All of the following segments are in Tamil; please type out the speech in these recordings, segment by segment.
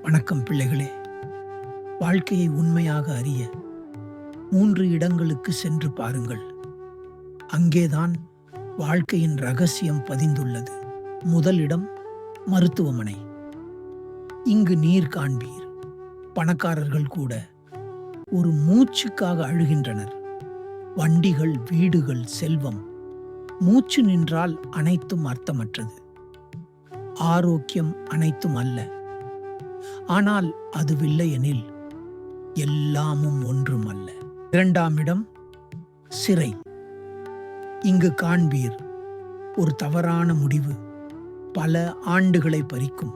வணக்கம் பிள்ளைகளே. வாழ்க்கையை உண்மையாக அறிய 3 இடங்களுக்கு சென்று பாருங்கள். அங்கேதான் வாழ்க்கையின் ரகசியம் பதிந்துள்ளது. முதல் இடம் மருத்துவமனை. இங்கு நீர் காண்பீர். பணக்காரர்கள் கூட ஒரு மூச்சுக்காக அழுகின்றனர். வண்டிகள், வீடுகள், செல்வம், மூச்சு நின்றால் அனைத்தும் அர்த்தமற்றது. ஆரோக்கியம் அனைத்தும் அல்ல. ஆனால் அதுவில்லை எனில் எல்லாமும் ஒன்றும் அல்ல. இரண்டாம் இடம் சிறை. இங்கு காண்பீர், ஒரு தவறான முடிவு பல ஆண்டுகளை பறிக்கும்.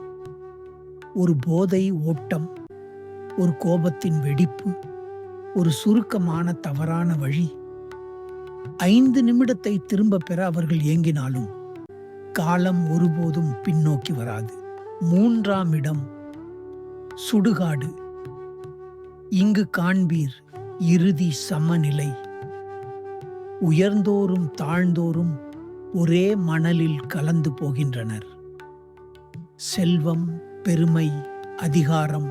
ஒரு போதை ஓட்டம், ஒரு கோபத்தின் வெடிப்பு, ஒரு சுருக்கமான தவறான வழி. 5 நிமிடத்தை திரும்ப பெற அவர்கள் ஏங்கினாலும் காலம் ஒருபோதும் பின்னோக்கி வராது. மூன்றாம் இடம் சுடுகாடு. இங்கு காண்பீர் இறுதி சமநிலை. உயர்ந்தோரும் தாழ்ந்தோரும் ஒரே மணலில் கலந்து போகின்றனர். செல்வம், பெருமை, அதிகாரம்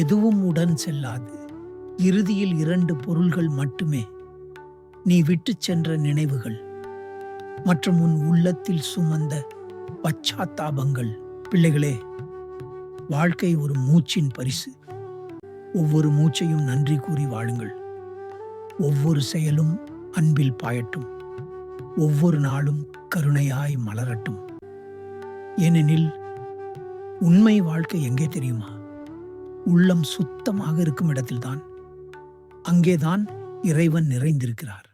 எதுவும் உடன் செல்லாது. இறுதியில் 2 பொருள்கள் மட்டுமே: நீ விட்டுச் சென்ற நினைவுகள் மற்றும் உன் உள்ளத்தில் சுமந்த பச்சாத்தாபங்கள். பிள்ளைகளே, வாழ்க்கை ஒரு மூச்சின் பரிசு. ஒவ்வொரு மூச்சையும் நன்றி கூறி வாழுங்கள். ஒவ்வொரு செயலும் அன்பில் பாயட்டும். ஒவ்வொரு நாளும் கருணையாய் மலரட்டும். ஏனெனில் உண்மை வாழ்க்கை எங்கே தெரியுமா? உள்ளம் சுத்தமாக இருக்கும் இடத்தில்தான். அங்கேதான் இறைவன் நிறைந்திருக்கிறார்.